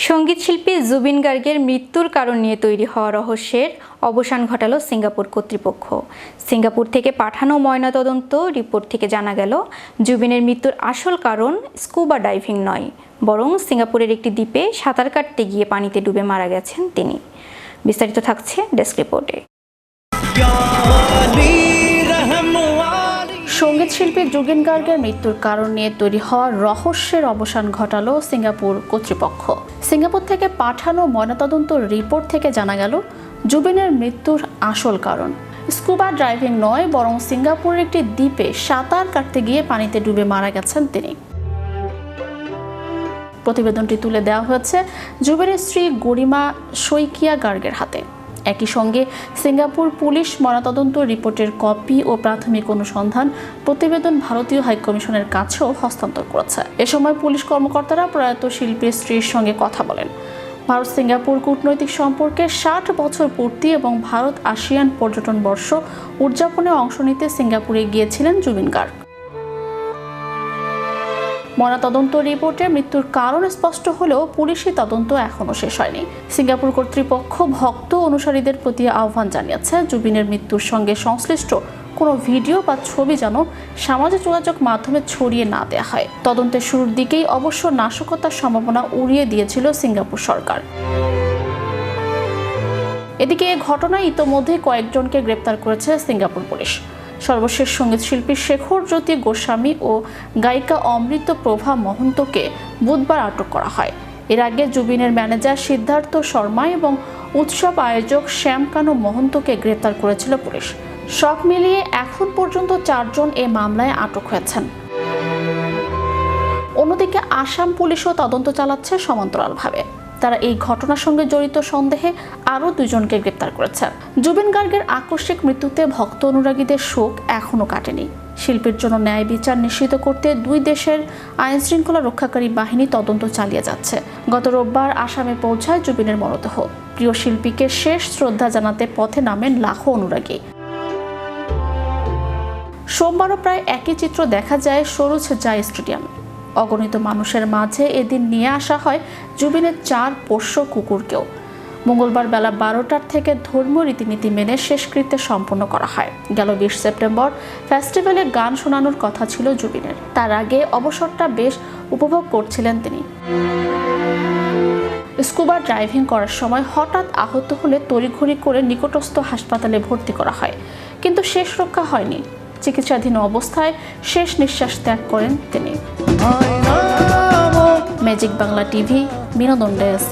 সঙ্গীতশিল্পী জুবিন গার্গের মৃত্যুর কারণ নিয়ে তৈরি হওয়া রহস্যের অবসান ঘটালো সিঙ্গাপুর কর্তৃপক্ষ। সিঙ্গাপুর থেকে পাঠানো ময়নাতদন্ত রিপোর্ট থেকে জানা গেল, জুবিনের মৃত্যুর আসল কারণ স্কুবা ডাইভিং নয়, বরং সিঙ্গাপুরের একটি দ্বীপে সাঁতার কাটতে গিয়ে পানিতে ডুবে মারা গেছেন তিনি। বিস্তারিত থাকছে ডেস্ক রিপোর্টে। সঙ্গীতশিল্পী জুবিন গার্গের মৃত্যুর কারণ নিয়ে তৈরি হওয়া রহস্যের অবসান ঘটালো সিঙ্গাপুর কর্তৃপক্ষ। সিঙ্গাপুর থেকে পাঠানো ময়নাতদন্ত রিপোর্ট থেকে জানা গেল, জুবিনের মৃত্যুর আসল কারণ স্কুবা ড্রাইভিং নয়, বরং সিঙ্গাপুরের একটি দ্বীপে সাঁতার কাটতে গিয়ে পানিতে ডুবে মারা গেছেন তিনি। প্রতিবেদনটি তুলে দেওয়া হয়েছে জুবিনের স্ত্রী গরিমা শইকিয়া গার্গের হাতে। একই সঙ্গে সিঙ্গাপুর পুলিশ ময়নাতদন্ত রিপোর্টের কপি ও প্রাথমিক অনুসন্ধান প্রতিবেদন ভারতীয় হাইকমিশনের কাছেও হস্তান্তর করেছে। এ সময় পুলিশ কর্মকর্তারা প্রয়াত শিল্পীর স্ত্রীর সঙ্গে কথা বলেন। ভারত সিঙ্গাপুর কূটনৈতিক সম্পর্কে 60 বছর পূর্তি এবং ভারত আসিয়ান পর্যটন বর্ষ উদযাপনে অংশ নিতে সিঙ্গাপুরে গিয়েছিলেন জুবিন গার্গ। ময়নাতদন্ত রিপোর্টে মৃত্যুর কারণ স্পষ্ট হলেও পুলিশি তদন্ত এখনও শেষ হয়নি। সিঙ্গাপুর কর্তৃপক্ষ ভক্ত অনুসারীদের প্রতি আহ্বান জানিয়েছে, জুবিনের মৃত্যুর সঙ্গে সংশ্লিষ্ট কোনো ভিডিও বা ছবি যেন সামাজিক যোগাযোগ মাধ্যমে ছড়িয়ে না দেওয়া হয়। তদন্তের শুরুর দিকেই অবশ্য নাশকতার সম্ভাবনা উড়িয়ে দিয়েছিল সিঙ্গাপুর সরকার। এদিকে এ ঘটনায় ইতোমধ্যে কয়েকজনকে গ্রেপ্তার করেছে সিঙ্গাপুর পুলিশ। সর্বশেষ সঙ্গীতশিল্পী শেখর জ্যোতি গোস্বামী ও গায়িকা অমৃত প্রভা মহন্তকে বুধবার আটক করা হয়। এর আগে জুবিনের ম্যানেজার সিদ্ধার্থ শর্মা এবং উৎসব আয়োজক শ্যামকানু মহন্তকে গ্রেপ্তার করেছিল পুলিশ। সব মিলিয়ে এখন পর্যন্ত 4 জন এ মামলায় আটক হয়েছেন। অন্যদিকে আসাম পুলিশও তদন্ত চালাচ্ছে সমান্তরালভাবে। তারা এই ঘটনার সঙ্গে জড়িত সন্দেহে আরও 2 জনকে গ্রেপ্তার করেছে। জুবিন গার্গের আকস্মিক মৃত্যুতে ভক্ত অনুরাগীদের শোক এখনও কাটেনি। শিল্পীর জন্য ন্যায় বিচার নিশ্চিত করতে 2 দেশের আইন শৃঙ্খলা রক্ষাকারী বাহিনী তদন্ত চালিয়ে যাচ্ছে। গত রোববার আসামে পৌঁছায় জুবিনের মরদেহ। প্রিয় শিল্পীকে শেষ শ্রদ্ধা জানাতে পথে নামেন লাখো অনুরাগী। সোমবারও প্রায় একই চিত্র দেখা যায় সরোজ জাই স্টেডিয়ামে। অগণিত মানুষের মাঝে এদিন নিয়ে আসা হয় জুবিনের 4 পোষ্য কুকুরকেও। মঙ্গলবার বেলা 12টার থেকে ধর্মীয় রীতিনীতি মেনে শেষকৃত্য সম্পন্ন করা হয়। গেল 20 সেপ্টেম্বর ফেস্টিভ্যালে গান শোনানোর কথা ছিল জুবিনের। তার আগে অবসরটা বেশ উপভোগ করছিলেন তিনি। স্কুবা ড্রাইভিং করার সময় হঠাৎ আহত হলে তড়িঘড়ি করে নিকটস্থ হাসপাতালে ভর্তি করা হয়, কিন্তু শেষ রক্ষা হয়নি। চিকিৎসাধীন অবস্থায় শেষ নিঃশ্বাস ত্যাগ করেন তিনি। ম্যাজিক বাংলা টিভি, বিনোদন ডেস্ক।